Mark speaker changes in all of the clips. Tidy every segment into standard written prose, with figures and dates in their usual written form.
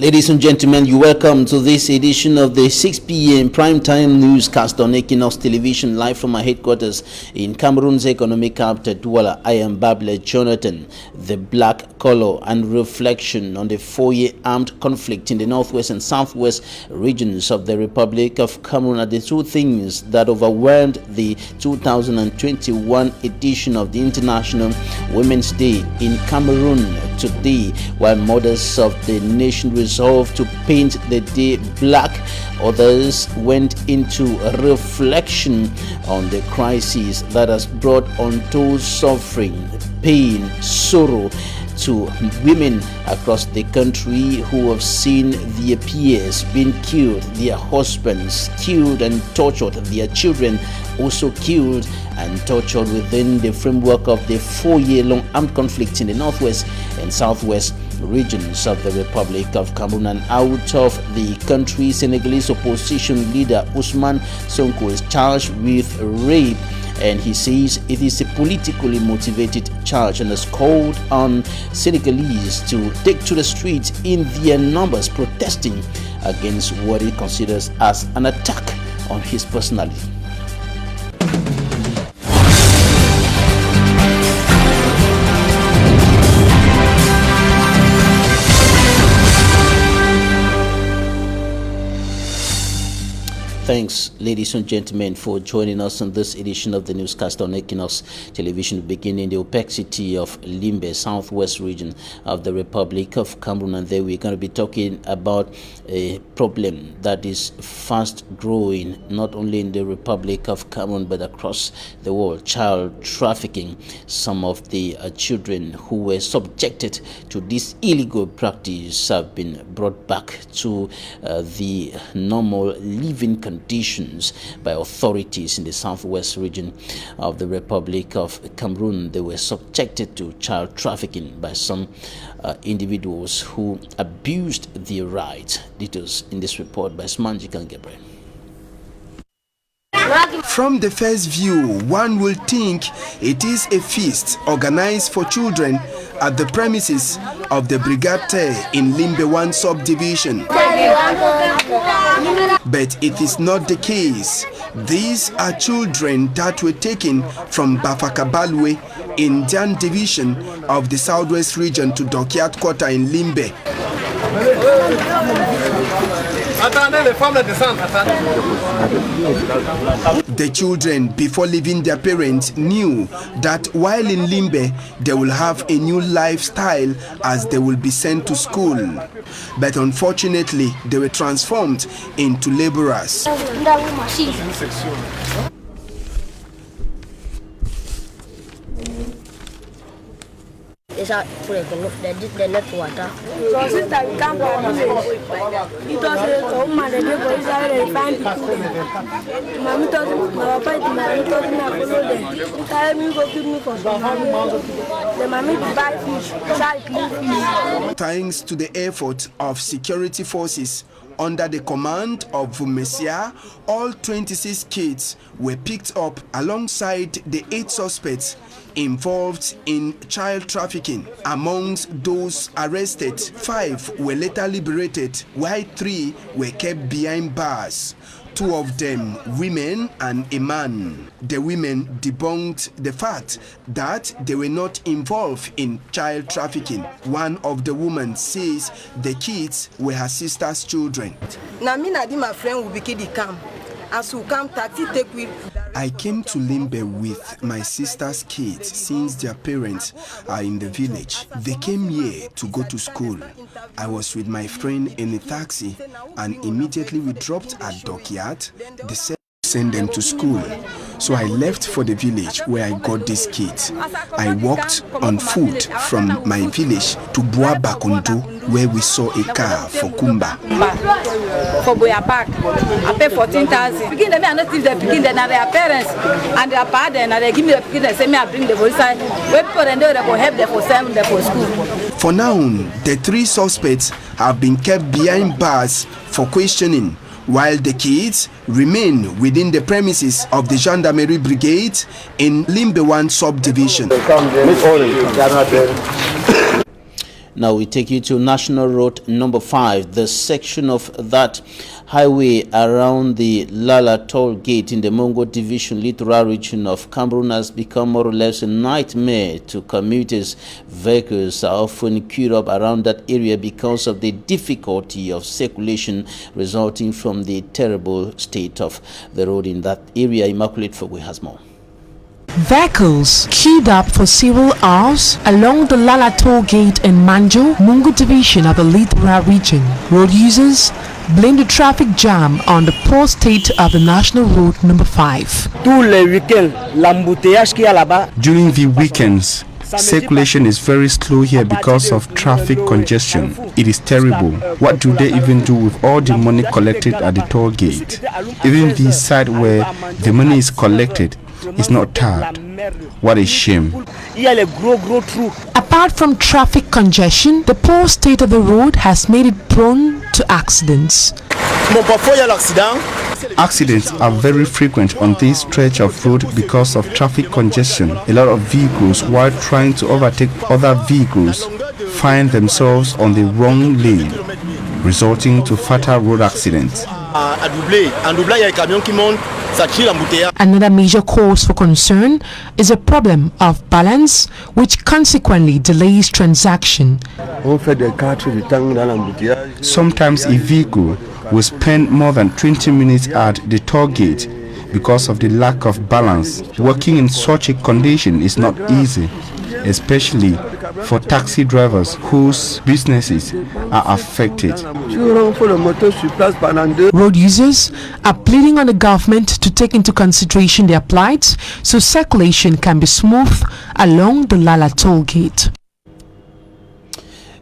Speaker 1: Ladies and gentlemen, you welcome to this edition of the 6 p.m. primetime newscast on Equinoxe Television, live from our headquarters in Cameroon's economic capital, Douala. I am Bable Jonathan. The black color and reflection on the 4-year armed conflict in the northwest and southwest regions of the Republic of Cameroon are the two things that overwhelmed the 2021 edition of the International Women's Day in Cameroon today, while mothers of the nation resolved to paint the day black. Others went into a reflection on the crisis that has brought untold suffering, pain, sorrow to women across the country who have seen their peers being killed, their husbands killed and tortured, their children also killed and tortured within the framework of the 4-year-long armed conflict in the northwest and southwest regions of the Republic of Cameroon. And out of the country, Senegalese opposition leader Ousmane Sonko is charged with rape, and he says it is a politically motivated charge, and has called on Senegalese to take to the streets in their numbers, protesting against what he considers as an attack on his personality. Thanks, ladies and gentlemen, for joining us on this edition of the newscast on Equinoxe Television, beginning the opacity of Limbe, southwest region of the Republic of Cameroon. And there we're going to be talking about a problem that is fast growing, not only in the Republic of Cameroon, but across the world: child trafficking. Some of the children who were subjected to this illegal practice have been brought back to the normal living conditions by authorities in the southwest region of the Republic of Cameroon. They were subjected to child trafficking by some individuals who abused their rights. Details in this report by Smanjik and Gabriel.
Speaker 2: From the first view, one will think it is a feast organized for children at the premises of the Brigade in Limbe 1 subdivision. But it is not the case. These are children that were taken from Bafakabalwe in Jan division of the southwest region to Dokiat Quarter in Limbe. The children, before leaving their parents, knew that while in Limbe they will have a new lifestyle as they will be sent to school. But unfortunately, they were transformed into laborers. Thanks to the effort of security forces under the command of Vumesia, all 26 kids were picked up alongside the 8 suspects involved in child trafficking. Amongst those arrested, 5 were later liberated, while 3 were kept behind bars. 2 of them women and a man. The women debunked the fact that they were not involved in child trafficking. One of the women says the kids were her sister's children. I came to Limbe with my sister's kids since their parents are in the village. They came here to go to school. I was with my friend in a taxi, and immediately we dropped at Dokiat. They said send them to school. So I left for the village where I got these kids. I walked on foot from my village to Boa Bakundu, where we saw a car for Kumba.
Speaker 3: For Boyapak, I pay 14,000. Begin them and not leave the begin their parents and their father, and they give me the begin and say me I bring the voice. Wait for them, they go help them for 7 them for school.
Speaker 2: For now, the 3 suspects have been kept behind bars for questioning, while the kids remain within the premises of the Gendarmerie Brigade in Limbe 1 subdivision.
Speaker 1: Now we take you to National Road number 5. The section of that highway around the Lala toll gate in the Mongo Division littoral region of Cameroon has become more or less a nightmare to commuters. Vehicles are often queued up around that area because of the difficulty of circulation resulting from the terrible state of the road in that area. Immaculate Fogwe has more.
Speaker 4: Vehicles queued up for several hours along the Lala toll gate in Manjo, Mungu Division of the littoral region. Road users blame the traffic jam on the poor state of the National Road number 5.
Speaker 5: During
Speaker 6: the weekends, circulation is very slow here because of traffic congestion. It is terrible. What do they even do with all the money collected at the toll gate? Even the side where the money is collected is not tarred. What a shame.
Speaker 4: Apart from traffic congestion, the poor state of the road has made it prone to accidents.
Speaker 6: Accidents are very frequent on this stretch of road because of traffic congestion. A lot of vehicles, while trying to overtake other vehicles, find themselves on the wrong lane, resulting to fatal road accidents.
Speaker 4: Another major cause for concern is a problem of balance, which consequently delays transaction.
Speaker 6: Sometimes a vehicle will spend more than 20 minutes at the toll gate because of the lack of balance. Working in such a condition is not easy, especially for taxi drivers whose businesses are affected.
Speaker 4: Road users are pleading on the government to take into consideration their plight so circulation can be smooth along the Lala toll gate.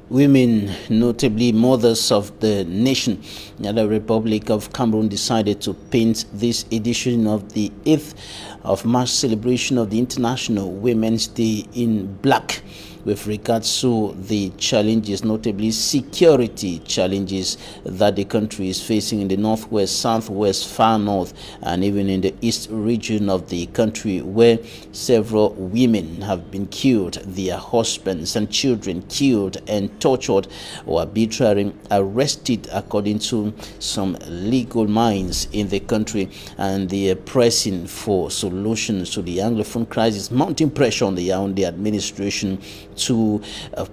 Speaker 1: Women, notably mothers of the nation, the Republic of Cameroon, decided to paint this edition of the 8th of March celebration of the International Women's Day in black, with regards to the challenges, notably security challenges that the country is facing in the northwest, southwest, far north, and even in the east region of the country, where several women have been killed, their husbands and children killed and tortured or arbitrarily arrested, according to some legal minds in the country, and they are pressing for solutions to the Anglophone crisis, mounting pressure on the administration to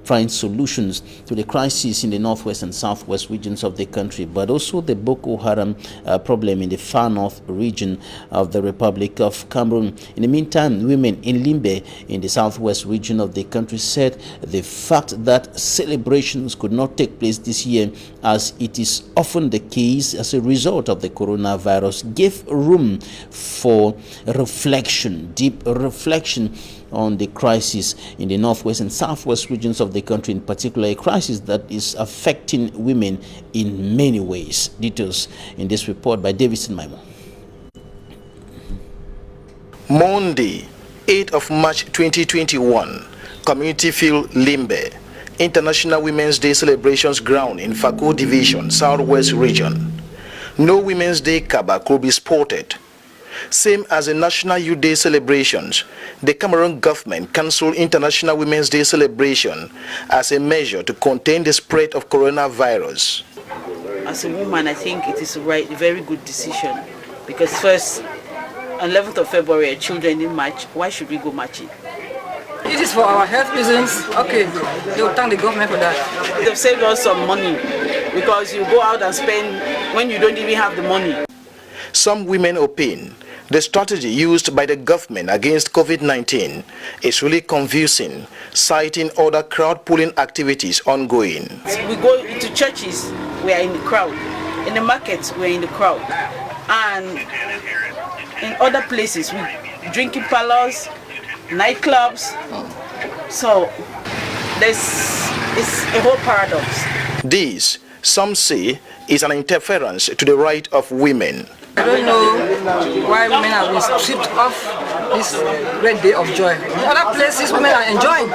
Speaker 1: find solutions to the crisis in the northwest and southwest regions of the country, but also the Boko Haram problem in the far north region of the Republic of Cameroon. In the meantime, women in Limbe in the southwest region of the country said the fact that celebrations could not take place this year, as it is often the case as a result of the coronavirus, gave room for reflection, deep reflection on the crisis in the northwest and southwest regions of the country, in particular a crisis that is affecting women in many ways. Details in this report by Davidson Maimo.
Speaker 7: Monday, 8th of March 2021, Community Field Limbe, International Women's Day celebrations ground in Fako Division, Southwest Region. No Women's Day kaba could be sported. Same as the National Youth Day celebrations, the Cameroon government cancelled International Women's Day celebration as a measure to contain the spread of coronavirus.
Speaker 8: As a woman, I think it is a very good decision, because first, on 11th of February, children didn't march. Why should we go marching?
Speaker 3: It is for our health reasons. Okay, they will thank the government for that.
Speaker 8: They've saved us some money, because you go out and spend when you don't even have the money.
Speaker 7: Some women opine the strategy used by the government against COVID-19 is really confusing, citing other crowd-pulling activities ongoing.
Speaker 8: We go into churches, we are in the crowd. In the markets, we are in the crowd. And in other places, we drinking parlors, nightclubs. So it's a whole paradox.
Speaker 7: This, some say, is an interference to the right of women.
Speaker 3: I don't know why women have been stripped off this great day of joy. In other places, women are enjoying.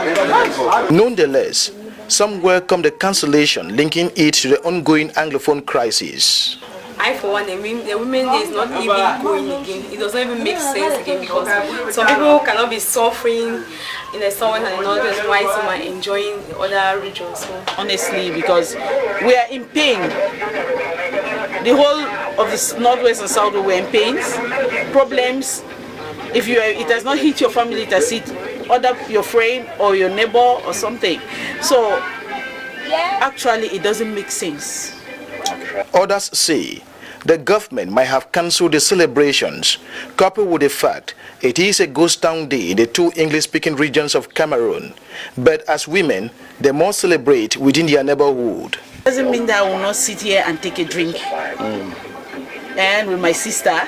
Speaker 7: Nonetheless, some welcome the cancellation, linking it to the ongoing Anglophone crisis.
Speaker 5: I for one, the women is not even going again. It doesn't even make sense again because some people cannot be suffering in the south and in others why some are enjoying the other regions. So.
Speaker 8: Honestly, because we are in pain. The whole of the northwest and south we're in pain. Problems. If it has not hit your family, it has hit your friend or your neighbor or something. So actually, it doesn't make sense.
Speaker 7: Others say the government might have cancelled the celebrations, coupled with the fact it is a ghost town day in the two English-speaking regions of Cameroon. But as women, they must celebrate within their neighborhood.
Speaker 8: Doesn't mean that I will not sit here and take a drink and with my sister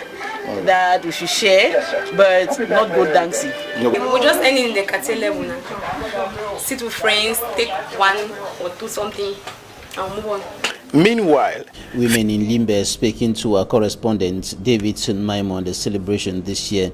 Speaker 8: that we should share, but not go dancing.
Speaker 5: We just end in the cartel level now. Sit with friends, take one or two something, and move on.
Speaker 7: Meanwhile,
Speaker 1: women in Limbe speaking to our correspondent Davidson Maimon, the celebration this year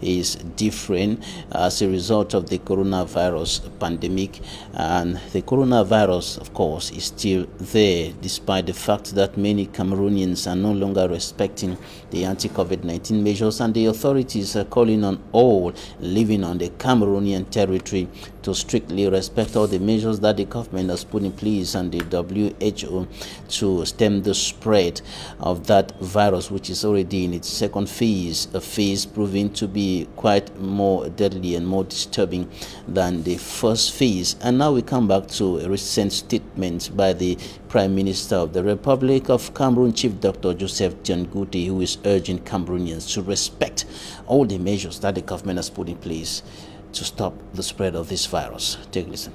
Speaker 1: is different as a result of the coronavirus pandemic, and the coronavirus, of course, is still there despite the fact that many Cameroonians are no longer respecting the anti-COVID-19 measures, and the authorities are calling on all living on the Cameroonian territory to strictly respect all the measures that the government has put in place and the WHO to stem the spread of that virus, which is already in its second phase, a phase proving to be quite more deadly and more disturbing than the first phase. And now we come back to a recent statement by the Prime Minister of the Republic of Cameroon, Chief Dr. Joseph Diangote, who is urging Cameroonians to respect all the measures that the government has put in place to stop the spread of this virus. Take a listen.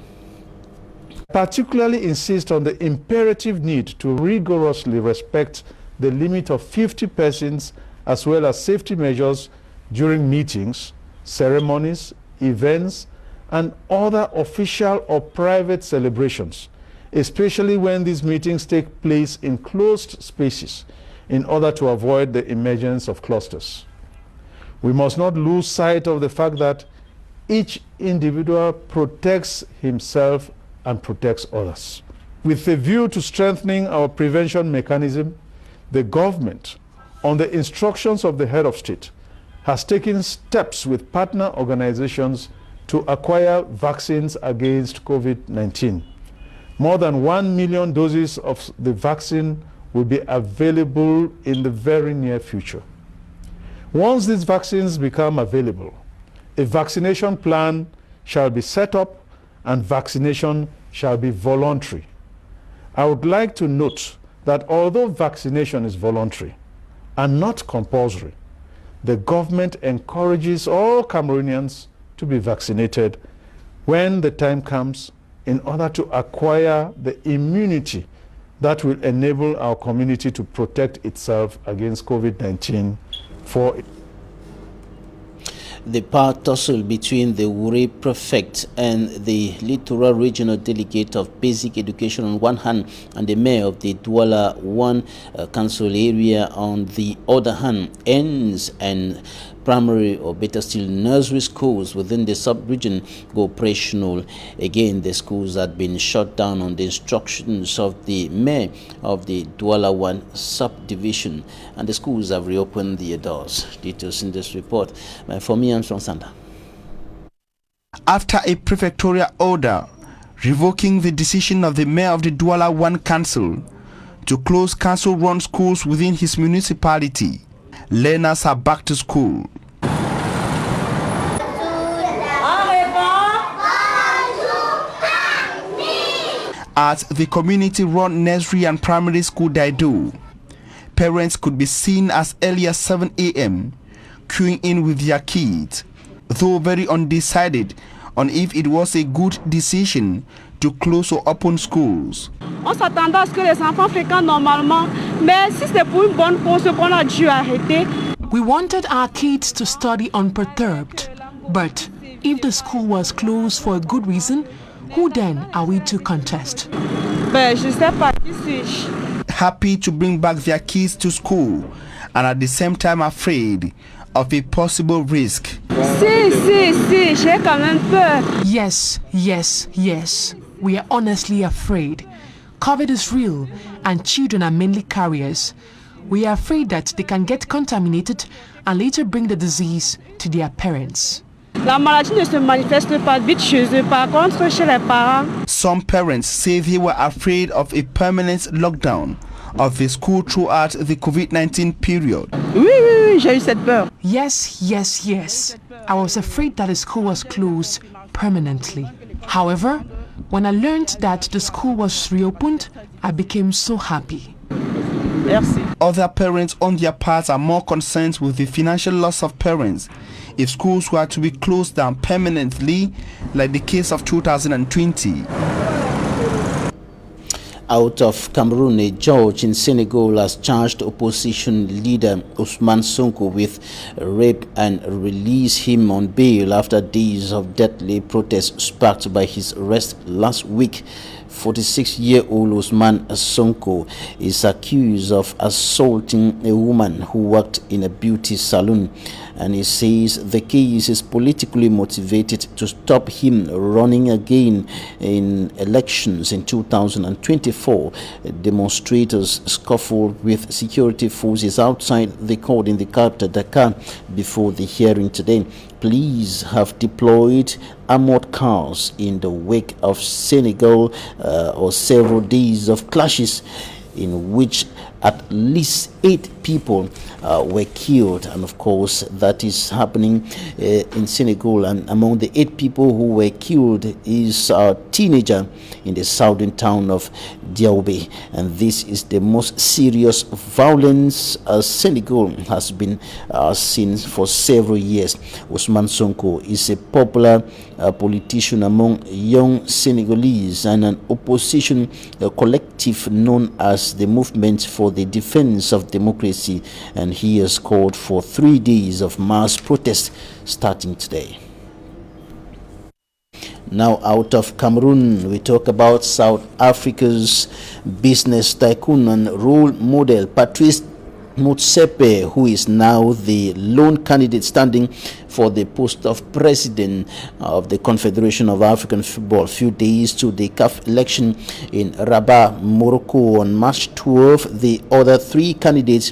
Speaker 9: Particularly insist on the imperative need to rigorously respect the limit of 50 persons as well as safety measures during meetings, ceremonies, events, and other official or private celebrations, especially when these meetings take place in closed spaces in order to avoid the emergence of clusters. We must not lose sight of the fact that each individual protects himself and protects others. With a view to strengthening our prevention mechanism, the government, on the instructions of the head of state, has taken steps with partner organizations to acquire vaccines against COVID-19. More than 1 million doses of the vaccine will be available in the very near future. Once these vaccines become available, a vaccination plan shall be set up and vaccination shall be voluntary. I would like to note that although vaccination is voluntary and not compulsory, the government encourages all Cameroonians to be vaccinated when the time comes in order to acquire the immunity that will enable our community to protect itself against COVID-19 for it.
Speaker 1: The power tussle between the Wuri prefect and the Littoral Regional Delegate of Basic Education on one hand and the mayor of the Douala 1 council area on the other hand ends, and primary or better still nursery schools within the sub-region go operational again. The schools had been shut down on the instructions of the mayor of the Douala 1 subdivision, and the schools have reopened their doors. Details in this report by Fomi Armstrong Sanda.
Speaker 6: After a prefectorial order revoking the decision of the mayor of the Douala 1 council to close council-run schools within his municipality, learners are back to school. At the community-run nursery and primary school Daido, parents could be seen as early as 7 a.m. queuing in with their kids, though very undecided on if it was a good decision to close or open schools.
Speaker 10: On s'attendait à ce que les enfants fréquentent normalement, mais si c'est pour une bonne cause qu'on a dû arrêter.
Speaker 4: We wanted our kids to study unperturbed, but if the school was closed for a good reason, who then are we to contest?
Speaker 10: Ben, je sais pas qui suis-je.
Speaker 6: Happy to bring back their kids to school and at the same time afraid of a possible risk.
Speaker 10: Si, j'ai quand même peur.
Speaker 4: Yes. We are honestly afraid. COVID is real and children are mainly carriers. We are afraid that they can get contaminated and later bring the disease to their parents.
Speaker 10: La maladie ne se manifeste pas vite chez eux, par contre chez les parents.
Speaker 6: Some parents say they were afraid of a permanent lockdown of the school throughout the COVID-19 period.
Speaker 8: Oui, j'ai eu cette peur.
Speaker 4: Yes. I was afraid that the school was closed permanently. However, when I learned that the school was reopened, I became so happy.
Speaker 8: Merci.
Speaker 6: Other parents on their part are more concerned with the financial loss of parents if schools were to be closed down permanently, like the case of 2020.
Speaker 1: Out of Cameroon, a judge in Senegal has charged opposition leader Ousmane Sonko with rape and released him on bail after days of deadly protests sparked by his arrest last week. 46-year-old Ousmane Sonko is accused of assaulting a woman who worked in a beauty salon, and he says the case is politically motivated to stop him running again in elections in 2024. Demonstrators scuffled with security forces outside the court in the capital Dakar before the hearing today. Police have deployed armored cars in the wake of Senegal or several days of clashes in which at least 8 people were killed, and of course that is happening in Senegal. And among the 8 people who were killed is a teenager in the southern town of Diaoubé, and this is the most serious violence Senegal has been seen for several years. Ousmane Sonko is a popular politician among young Senegalese and an opposition collective known as the Movement for the Defense of Democracy, and he has called for 3 days of mass protest starting today. Now, out of Cameroon, we talk about South Africa's business tycoon and role model Patrice Motsepe, who is now the lone candidate standing for the post of president of the Confederation of African Football. Few days to the CAF election in Rabat, Morocco on March 12, the other 3 candidates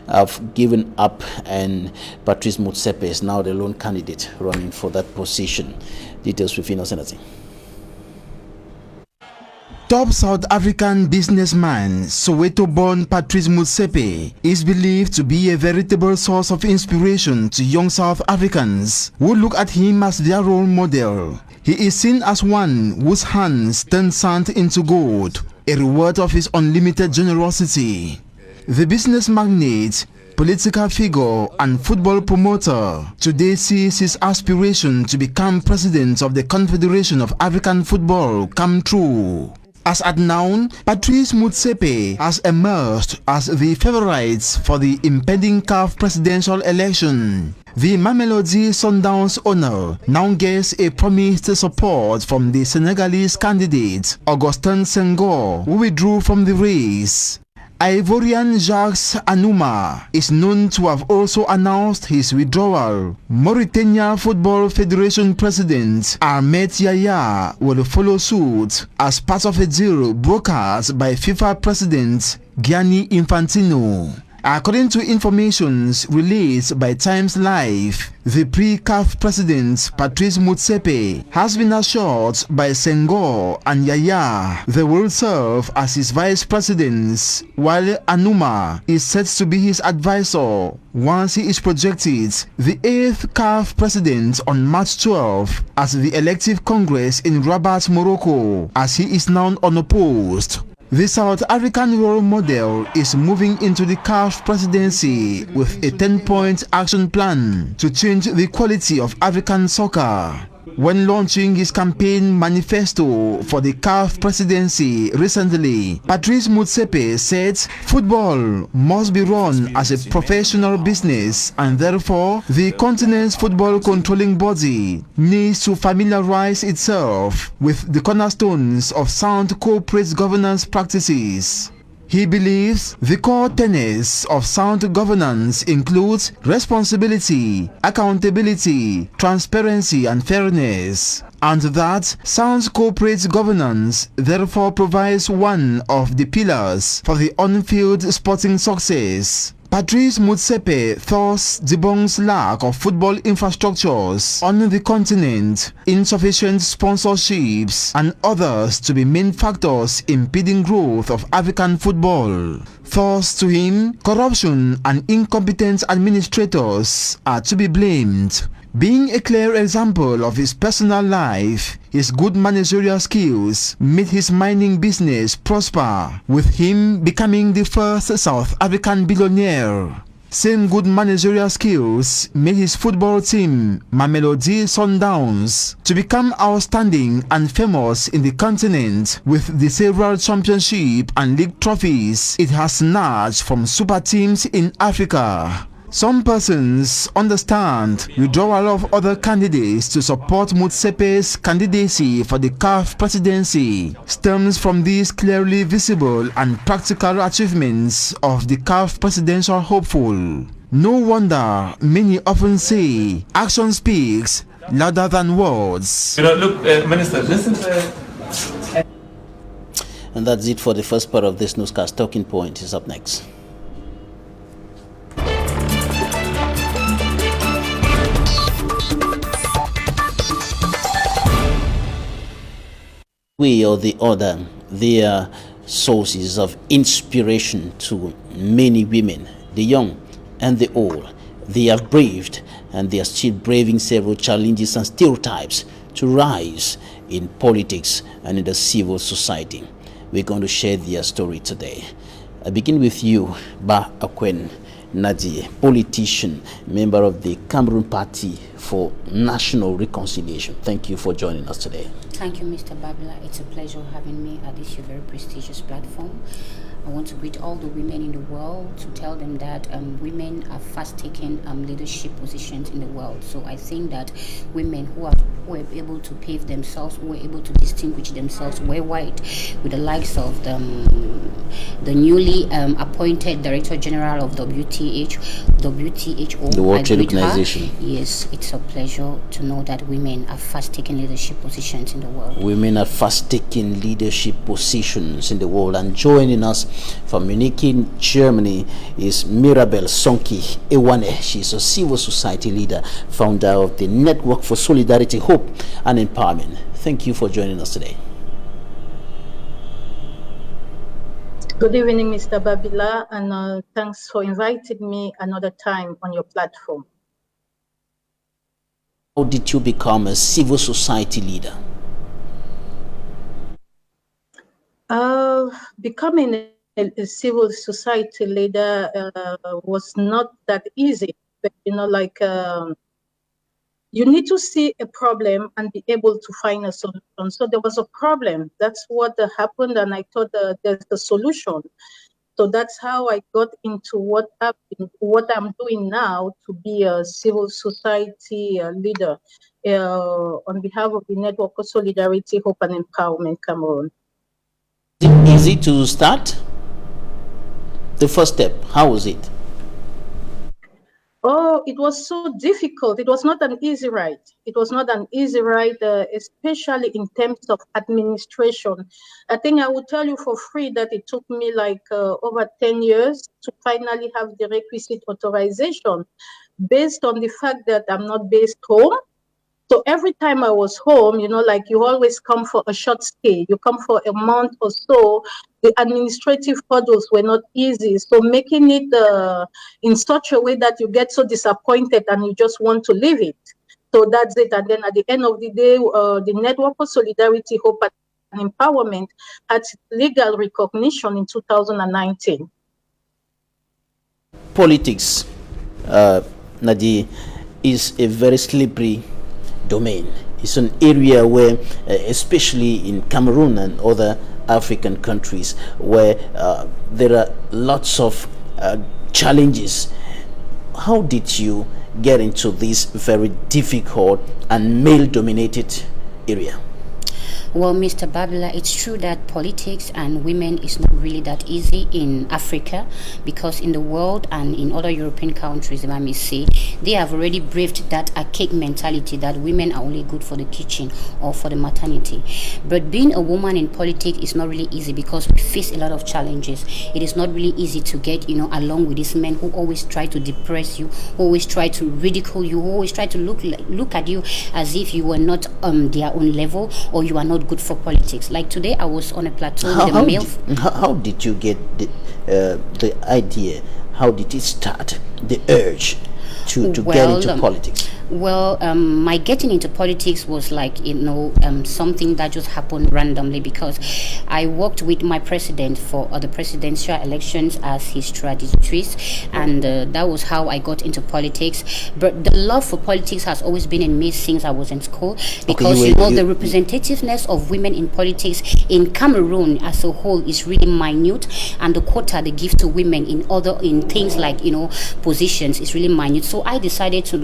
Speaker 1: have given up, and Patrice Motsepe is now the lone candidate running for that position. Details with Innocent.
Speaker 11: Top South African businessman Soweto-born Patrice Motsepe is believed to be a veritable source of inspiration to young South Africans who look at him as their role model. He is seen as one whose hands turn sand into gold, a reward of his unlimited generosity. The business magnate, political figure and football promoter today sees his aspiration to become president of the Confederation of African Football come true. As at now, Patrice Motsepe has emerged as the favorite for the impending CAF presidential election. The Mamelodi Sundowns owner now gets a promised support from the Senegalese candidate Augustin Senghor, who withdrew from the race. Ivorian Jacques Anouma is known to have also announced his withdrawal. Mauritania Football Federation President Ahmed Yahya will follow suit as part of a deal brokered by FIFA President Gianni Infantino. According to information released by Times Live, the pre-CAF president Patrice Motsepe has been assured by Senghor and Yahya they will serve as his vice presidents, while Anouma is set to be his advisor once he is projected the 8th CAF president on March 12 at the elective congress in Rabat, Morocco, as he is now unopposed. The South African role model is moving into the CAF presidency with a 10-point action plan to change the quality of African soccer. When launching his campaign manifesto for the CAF presidency recently, Patrice Motsepe said football must be run as a professional business, and therefore the continent's football controlling body needs to familiarize itself with the cornerstones of sound corporate governance practices. He believes the core tenets of sound governance includes responsibility, accountability, transparency and fairness, and that sound corporate governance therefore provides one of the pillars for the on-field sporting success. Patrice Motsepe thus debunks lack of football infrastructures on the continent, insufficient sponsorships, and others to be main factors impeding growth of African football. Thus, to him, corruption and incompetent administrators are to be blamed. Being a clear example of his personal life, his good managerial skills made his mining business prosper, with him becoming the first South African billionaire. Same good managerial skills made his football team, Mamelodi Sundowns, to become outstanding and famous in the continent with the several championship and league trophies it has snatched from super teams in Africa. Some persons understand withdrawal of other candidates to support Motsepe's candidacy for the CAF presidency stems from these clearly visible and practical achievements of the CAF presidential hopeful. No wonder many often say action speaks louder than words.
Speaker 12: Look, Minister, listen to...
Speaker 1: And that's it for the first part of this newscast. Talking Point is up next. Way or the other, they are sources of inspiration to many women, the young and the old. They have braved and they are still braving several challenges and stereotypes to rise in politics and in the civil society. We're going to share their story today. I begin with you, Ba Akwen Nadie, politician, member of the Cameroon Party for National Reconciliation. Thank you for joining us today.
Speaker 13: Thank you, Mr. Babila. It's a pleasure having me at this very prestigious platform. I want to greet all the women in the world to tell them that women are fast taking leadership positions in the world. So I think that women who are able to pave themselves, who are able to distinguish themselves worldwide with the likes of the newly appointed Director General of WTHO,
Speaker 1: the World Trade Organization.
Speaker 13: Yes, it's a pleasure to know that women are fast taking leadership positions in the world.
Speaker 1: Women are fast taking leadership positions in the world. And joining us from Munich in Germany is Mirabel Sonki Ewane. She's a civil society leader, founder of the Network for Solidarity, Hope and Empowerment. Thank you for joining us today.
Speaker 14: Good evening, Mr. Babila, and thanks for inviting me another time on your platform.
Speaker 1: How did you become a civil society leader?
Speaker 14: Becoming a civil society leader was not that easy, but you need to see a problem and be able to find a solution. So there was a problem. That's what happened, and I thought there's a solution. So that's how I got into what I'm doing now, to be a civil society leader on behalf of the Network of Solidarity, Hope and Empowerment Cameroon.
Speaker 1: Is it easy to start? The first step, how was it?
Speaker 14: Oh, it was so difficult. It was not an easy ride. It was not an easy ride, especially in terms of administration. I think I will tell you for free that it took me like over 10 years to finally have the requisite authorization, based on the fact that I'm not based home. So every time I was home, you always come for a short stay. You come for a month or so. The administrative hurdles were not easy. So making it in such a way that you get so disappointed and you just want to leave it. So that's it. And then at the end of the day, the Network for Solidarity, Hope and Empowerment had legal recognition in 2019.
Speaker 1: Politics, Nadie, is a very slippery domain. It's an area where, especially in Cameroon and other African countries, where there are lots of challenges. How did you get into this very difficult and male-dominated area?
Speaker 13: Well, Mr. Babila, it's true that politics and women is not really that easy in Africa, because in the world and in other European countries, if I may say, they have already braved that archaic mentality that women are only good for the kitchen or for the maternity. But being a woman in politics is not really easy, because we face a lot of challenges. It is not really easy to get, along with these men who always try to depress you, who always try to ridicule you, who always try to look at you as if you were not their own level, or you are not good for politics. Like today, I was on a plateau with a male.
Speaker 1: How did you get the idea? How did it start? The urge to get into politics?
Speaker 13: Well, my getting into politics was like, something that just happened randomly, because I worked with my president for the presidential elections as his strategist, and that was how I got into politics. But the love for politics has always been in me since I was in school, because the representativeness of women in politics in Cameroon as a whole is really minute, and the quota they give to women in things like positions is really minute. So I decided to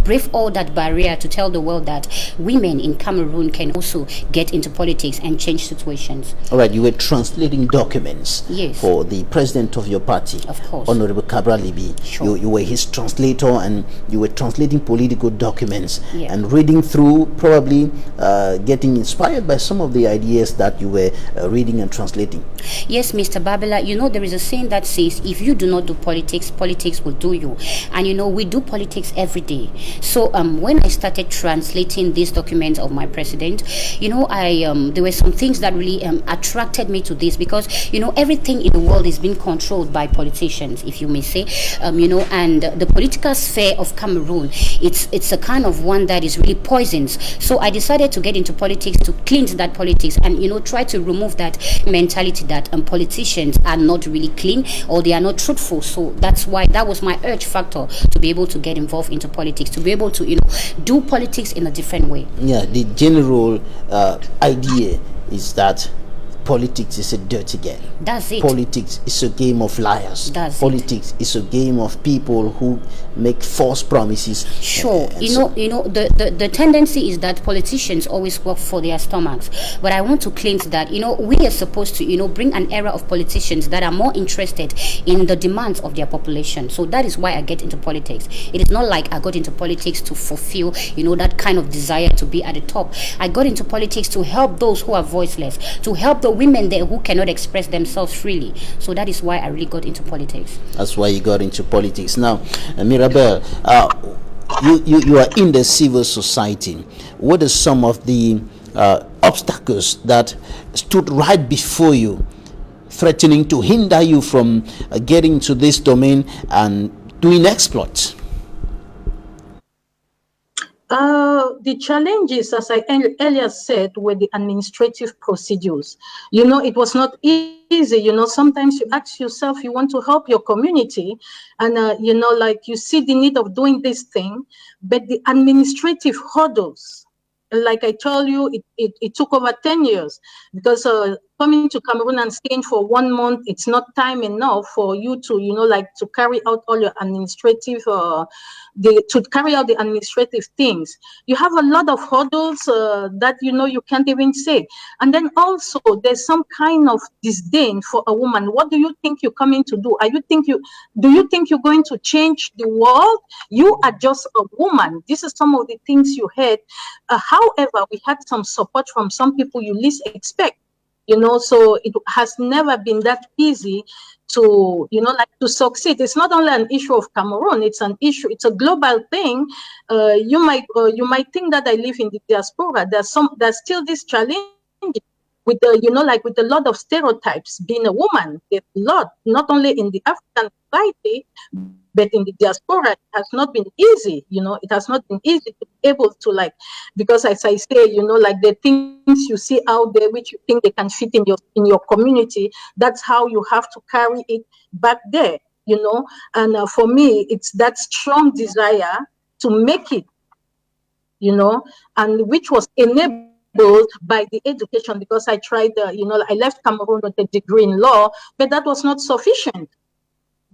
Speaker 13: brave all that barrier to tell the world that women in Cameroon can also get into politics and change situations.
Speaker 1: All right, you were translating documents.
Speaker 13: Yes.
Speaker 1: For the president of your party,
Speaker 13: of course,
Speaker 1: Honorable Cabral Libi.
Speaker 13: Sure.
Speaker 1: You were his translator, and you were translating political documents,
Speaker 13: yeah,
Speaker 1: and reading through, probably getting inspired by some of the ideas that you were reading and translating.
Speaker 13: Yes, Mr. Babila, there is a saying that says, if you do not do politics, politics will do you. And we do politics every day. So when I started translating these documents of my president, there were some things that really attracted me to this, because everything in the world is being controlled by politicians, if you may say, and the political sphere of Cameroon, it's a kind of one that is really poisons. So I decided to get into politics to cleanse that politics, and try to remove that mentality that politicians are not really clean, or they are not truthful. So that's why that was my urge factor to be able to get involved into politics, to be able to do politics in a different way.
Speaker 1: Yeah, the general idea is that politics is a dirty game.
Speaker 13: That's it.
Speaker 1: Politics is a game of liars. Politics is a game of people who make false promises.
Speaker 13: Sure. The tendency is that politicians always work for their stomachs. But I want to cleanse that. We are supposed to, bring an era of politicians that are more interested in the demands of their population. So that is why I get into politics. It is not like I got into politics to fulfill, that kind of desire to be at the top. I got into politics to help those who are voiceless, to help the women there who cannot express themselves freely. So that is why I really got into politics.
Speaker 1: That's why you got into politics. Now, Mirabel, you are in the civil society. What are some of the obstacles that stood right before you, threatening to hinder you from getting to this domain and doing exploits?
Speaker 14: The challenges, as I earlier said, were the administrative procedures. It was not easy. Sometimes you ask yourself, you want to help your community, and you see the need of doing this thing, but the administrative hurdles, like I told you, it took over 10 years, because coming to Cameroon and staying for 1 month, it's not time enough for you to, to carry out all your administrative, to carry out the administrative things. You have a lot of hurdles that, you can't even say. And then also there's some kind of disdain for a woman. What do you think you're coming to do? Do you think you're going to change the world? You are just a woman. This is some of the things you heard. However, we had some support from some people you least expect. So it has never been that easy to, to succeed. It's not only an issue of Cameroon, it's an issue, it's a global thing. You might think that I live in the diaspora. There's still this challenge with the, with a lot of stereotypes. Being a woman, there's a lot, not only in the African society, but in the diaspora, it has not been easy. It has not been easy to be able to, because as I say, the things you see out there, which you think they can fit in your community, that's how you have to carry it back there. And for me, it's that strong desire to make it, and which was enabled by the education, because I tried, I left Cameroon with a degree in law, but that was not sufficient.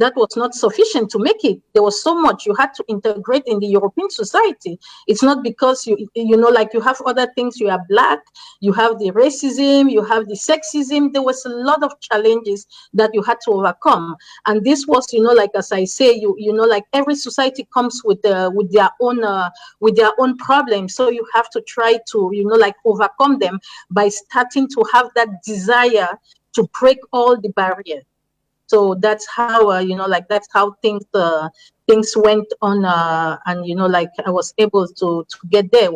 Speaker 14: that was not sufficient to make it. There was so much you had to integrate in the European society. It's not because you know, like you have other things. You are black, you have the racism, you have the sexism. There was a lot of challenges that you had to overcome. And this was, you know, like as I say, you know, like every society comes with their own problems. So you have to try to, you know, like overcome them by starting to have that desire to break all the barriers. So that's how, you know, like that's how things went on, and you know, like I was able to get there.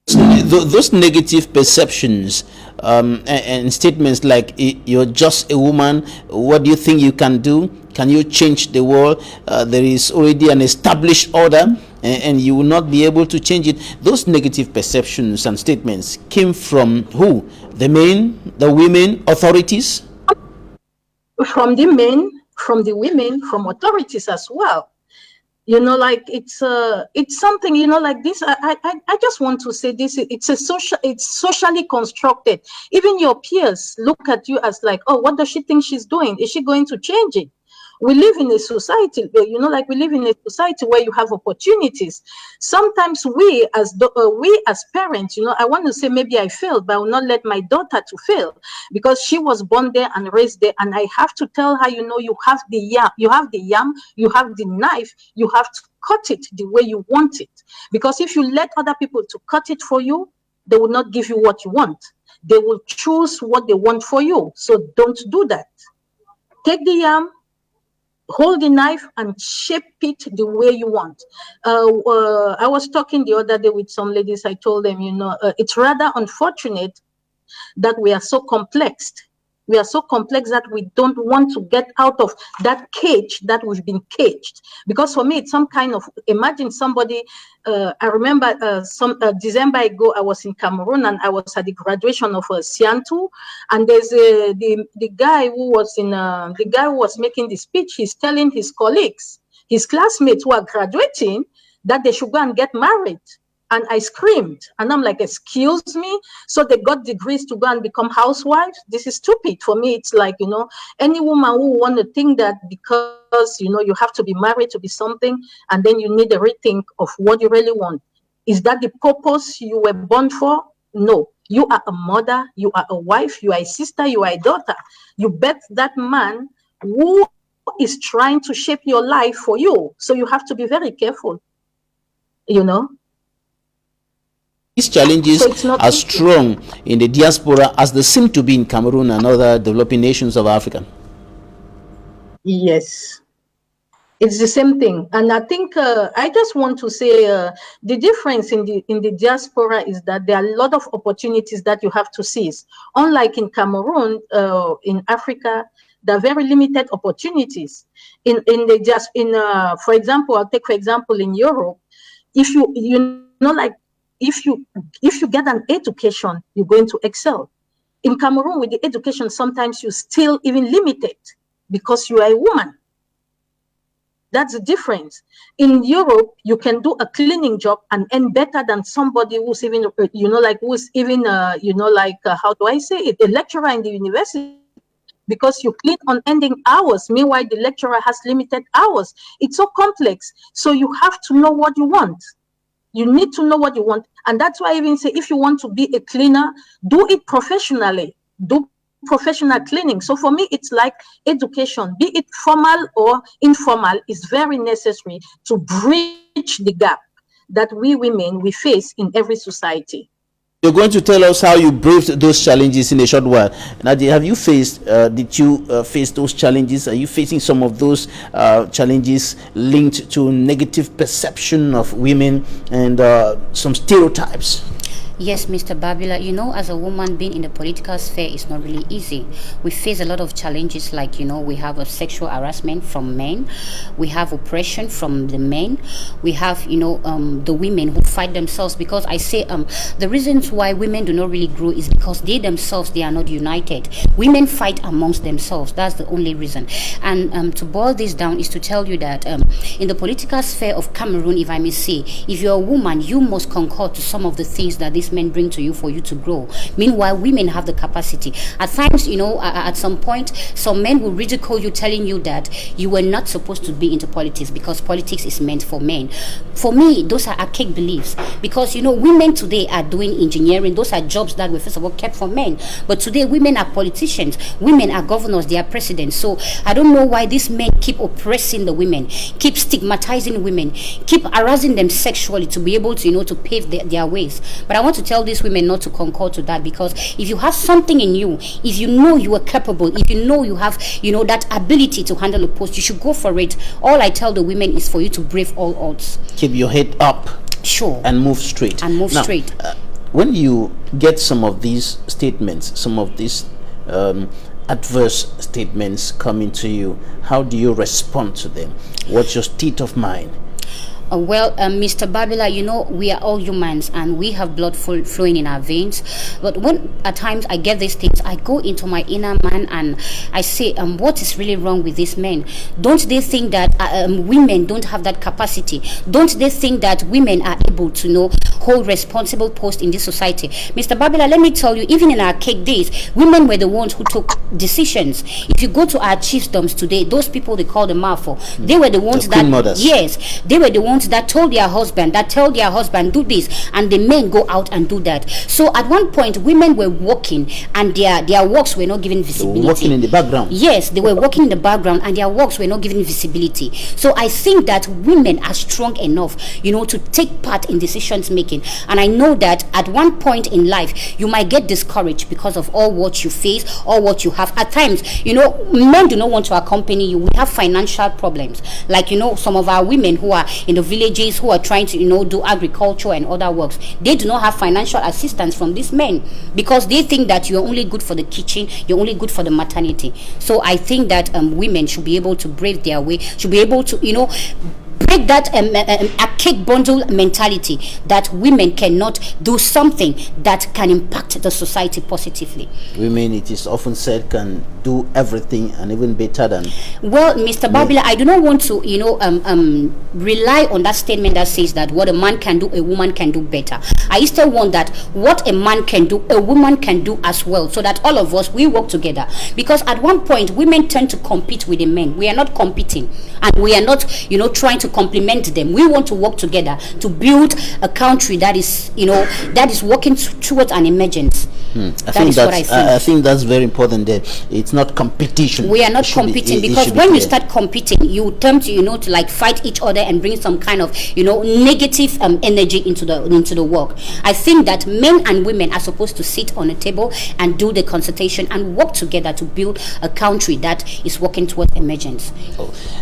Speaker 1: Those negative perceptions and statements like you're just a woman, what do you think you can do? Can you change the world? There is already an established order and you will not be able to change it. Those negative perceptions and statements came from who? The men, the women, authorities?
Speaker 14: From the men, from the women, from authorities as well. You know, like it's something, you know, like this. I just want to say this. It's socially constructed. Even your peers look at you as like, oh, what does she think she's doing? Is she going to change it? We live in a society, you know, like we live in a society where you have opportunities. Sometimes we as parents, you know, I want to say maybe I failed, but I will not let my daughter to fail because she was born there and raised there. And I have to tell her, you know, you have the yam, you have the knife, you have to cut it the way you want it. Because if you let other people to cut it for you, they will not give you what you want. They will choose what they want for you. So don't do that. Take the yam, hold the knife and shape it the way you want. I was talking the other day with some ladies. I told them, you know, it's rather unfortunate that we are so complex. We are so complex that we don't want to get out of that cage that we've been caged. Because for me, it's some kind of, imagine somebody, I remember some December ago, I was in Cameroon and I was at the graduation of Siantu. And there's the guy who was making the speech. He's telling his colleagues, his classmates who are graduating, that they should go and get married. And I screamed, and I'm like, excuse me? So they got degrees to go and become housewives? This is stupid. For me, it's like, you know, any woman who want to think that because, you know, you have to be married to be something, and then you need a rethink of what you really want. Is that the purpose you were born for? No. You are a mother, you are a wife, you are a sister, you are a daughter. You bet that man who is trying to shape your life for you. So you have to be very careful, you know.
Speaker 1: These challenges are strong in the diaspora as they seem to be in Cameroon and other developing nations of Africa.
Speaker 14: Yes, it's the same thing. And I think I just want to say the difference in the diaspora is that there are a lot of opportunities that you have to seize. Unlike in Cameroon, in Africa, there are very limited opportunities. For example, I'll take for example in Europe, if you know, like, if you get an education, you're going to excel. In Cameroon, with the education, sometimes you're still even limited because you are a woman. That's the difference. In Europe, you can do a cleaning job and earn better than somebody who's even, you know, like who's even, you know, like how do I say it, a lecturer in the university. Because you clean on ending hours. Meanwhile, the lecturer has limited hours. It's so complex. So you have to know what you want. You need to know what you want. And that's why I even say, if you want to be a cleaner, do it professionally. Do professional cleaning. So for me, it's like education, be it formal or informal, is very necessary to bridge the gap that we women, we face in every society.
Speaker 1: You're going to tell us how you braved those challenges in a short while. Nadia, have you faced, did you face those challenges? Are you facing some of those challenges linked to negative perception of women and some stereotypes?
Speaker 13: Yes, Mr. Babila, you know, as a woman, being in the political sphere is not really easy. We face a lot of challenges, like, you know, we have a sexual harassment from men. We have oppression from the men. We have, you know, the women who fight themselves, because I say the reasons why women do not really grow is because they themselves, they are not united. Women fight amongst themselves. That's the only reason. And to boil this down is to tell you that in the political sphere of Cameroon, if I may say, if you're a woman, you must concur to some of the things that these these men bring to you for you to grow. Meanwhile, women have the capacity. At times, at some point, some men will ridicule you, telling you that you were not supposed to be into politics because politics is meant for men. For me, those are archaic beliefs, because women today are doing engineering. Those are jobs that were first of all kept for men, but today women are politicians, women are governors, they are presidents. So I don't know why these men keep oppressing the women, keep stigmatizing women, keep harassing them sexually to be able to to pave their ways. But I want to tell these women not to concur to that, because if you have something in you, if you know you are capable, if you know you have that ability to handle a post, you should go for it. All I tell the women is for you to brave all odds.
Speaker 1: Keep your head up.
Speaker 13: Sure.
Speaker 1: And move straight.
Speaker 13: And move
Speaker 1: now,
Speaker 13: straight.
Speaker 1: When you get some of these statements, some of these adverse statements coming to you, how do you respond to them? What's your state of mind?
Speaker 13: Well, Mr. Babila, we are all humans and we have blood flowing in our veins. But when at times I get these things, I go into my inner man and I say, what is really wrong with these men? Don't they think that women don't have that capacity? Don't they think that women are able to hold responsible posts in this society? Mr. Babila, let me tell you, even in our cake days, women were the ones who took decisions. If you go to our chiefdoms today, those people they call the Mafo, they were the ones that, mothers. Yes, they were the ones that told their husband, do this, and the men go out and do that. So at one point, women were working and their works were not given visibility.
Speaker 1: They were working in the background.
Speaker 13: Yes, they were working in the background and their works were not given visibility. So I think that women are strong enough, to take part in decisions making. And I know that at one point in life, you might get discouraged because of all what you face, all what you have. At times, men do not want to accompany you. We have financial problems. Like, some of our women who are in the villages who are trying to do agriculture and other works, they do not have financial assistance from these men because they think that you're only good for the kitchen, you're only good for the maternity. So I think that women should be able to brave their way, should be able to break that archaic bundle mentality that women cannot do something that can impact the society positively.
Speaker 1: Women, it is often said, can do everything and even better than.
Speaker 13: Well, Mr. Babila, I do not want to rely on that statement that says that what a man can do, a woman can do better. I still want that what a man can do, a woman can do as well, so that all of us, we work together. Because at one point, women tend to compete with the men. We are not competing, and we are not trying to complement them. We want to work together to build a country that is working towards an emergence.
Speaker 1: I think that's very important there. It's not competition.
Speaker 13: We are not competing, because when you start competing, you tend to like fight each other and bring some kind of negative energy into the work. I think that men and women are supposed to sit on a table and do the consultation and work together to build a country that is working towards emergence.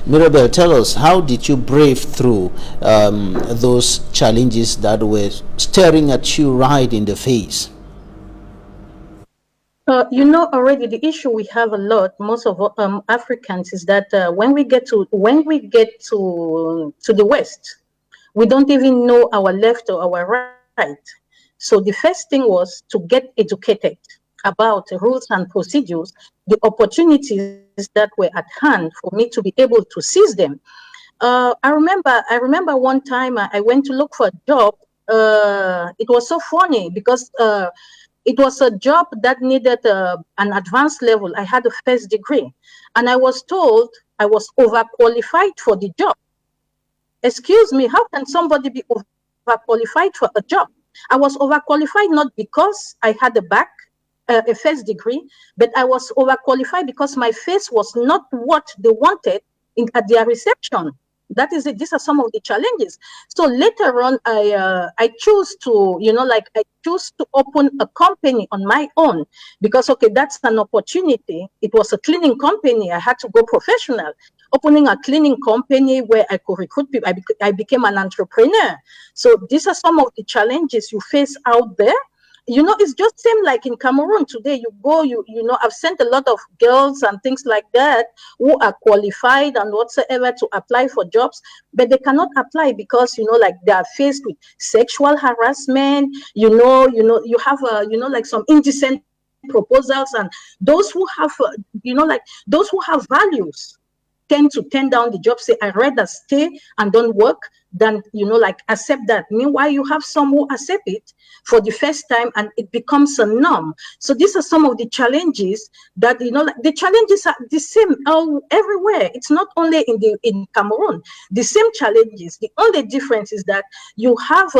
Speaker 1: Mirabel, tell us, how did you brave through those challenges that were staring at you right in the face?
Speaker 14: Already the issue we have a lot, most of Africans, is that when we get to the West, we don't even know our left or our right. So the first thing was to get educated about rules and procedures, the opportunities that were at hand for me to be able to seize them. I remember one time I went to look for a job. It was so funny because it was a job that needed an advanced level. I had a first degree, and I was told I was overqualified for the job. Excuse me, how can somebody be overqualified for a job? I was overqualified not because I had a first degree, but I was overqualified because my face was not what they wanted at their reception. That is it. These are some of the challenges. So later on, I choose to, I choose to open a company on my own because, okay, that's an opportunity. It was a cleaning company. I had to go professional. Opening a cleaning company where I could recruit people. I became an entrepreneur. So these are some of the challenges you face out there. It's just same like in Cameroon today. You go, I've sent a lot of girls and things like that who are qualified and whatsoever to apply for jobs, but they cannot apply because, they are faced with sexual harassment, you have, like some indecent proposals, and those who have, those who have values, tend to turn down the job, say, I'd rather stay and don't work than, like accept that. Meanwhile, you have some who accept it for the first time and it becomes a norm. So these are some of the challenges that, like the challenges are the same everywhere. It's not only in Cameroon, the same challenges. The only difference is that you have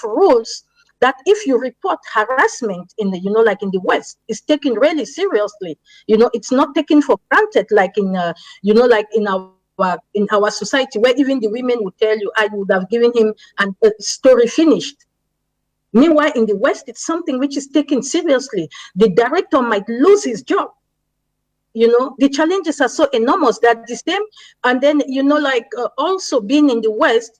Speaker 14: rules that if you report harassment in the, like in the West, it's taken really seriously. It's not taken for granted, like in, like in our society, where even the women would tell you, I would have given him a story finished. Meanwhile, in the West, it's something which is taken seriously. The director might lose his job. The challenges are so enormous that the same, and then, also being in the West,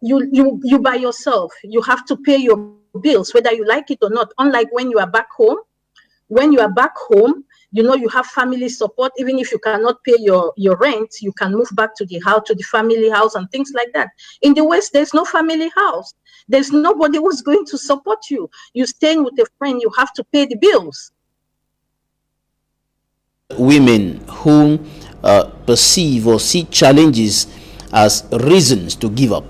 Speaker 14: you by yourself, you have to pay your bills, whether you like it or not. Unlike when you are back home, you have family support. Even if you cannot pay your rent, you can move back to the house, to the family house and things like that. In the West, there's no family house. There's nobody who's going to support you. You're staying with a friend, you have to pay the bills.
Speaker 1: Women who perceive or see challenges as reasons to give up?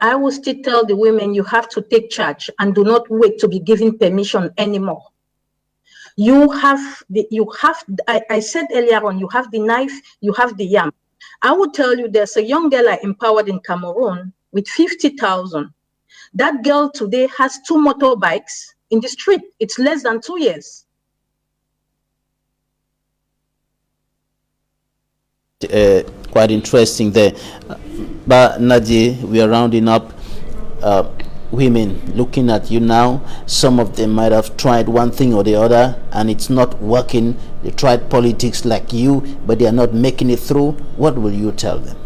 Speaker 14: I will still tell the women, you have to take charge and do not wait to be given permission anymore. I said earlier on, you have the knife, you have the yam. I will tell you, there's a young girl I empowered in Cameroon with 50,000. That girl today has 2 motorbikes in the street. It's less than 2 years.
Speaker 1: Quite interesting there. But Nadia, we are rounding up. Women looking at you now, some of them might have tried one thing or the other and it's not working. They tried politics like you, but they are not making it through. What will you tell them?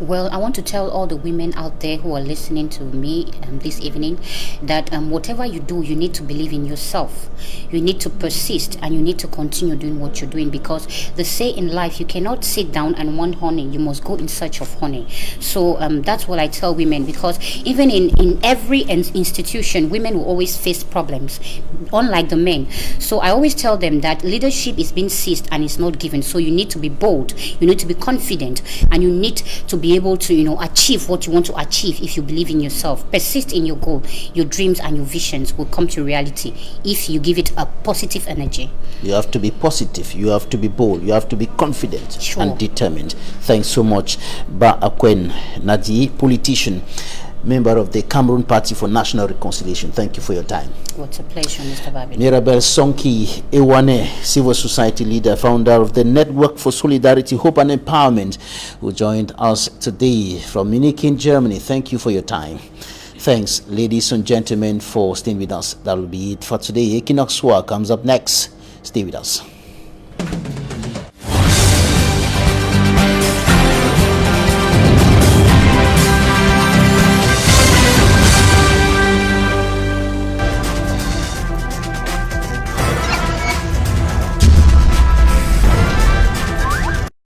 Speaker 13: Well, I want to tell all the women out there who are listening to me this evening that whatever you do, you need to believe in yourself. You need to persist and you need to continue doing what you're doing, because they say in life you cannot sit down and want honey. You must go in search of honey. So that's what I tell women, because even in every institution, women will always face problems, unlike the men. So I always tell them that leadership is being seized and it's not given. So you need to be bold, you need to be confident, and you need to be able to achieve what you want to achieve. If you believe in yourself, persist in your goal, your dreams and your visions will come to reality if you give it a positive energy.
Speaker 1: You have to be positive, you have to be bold, you have to be confident and determined. Thanks so much. Ba Akwen Nadi, politician, member of the Cameroon Party for National Reconciliation. Thank you for your time.
Speaker 13: What's a pleasure, Mr. Babi.
Speaker 1: Mirabel Sonki Ewane, civil society leader, founder of the Network for Solidarity, Hope and Empowerment, who joined us today from Munich in Germany. Thank you for your time. Thanks, ladies and gentlemen, for staying with us. That will be it for today. Equinox War comes up next. Stay with us.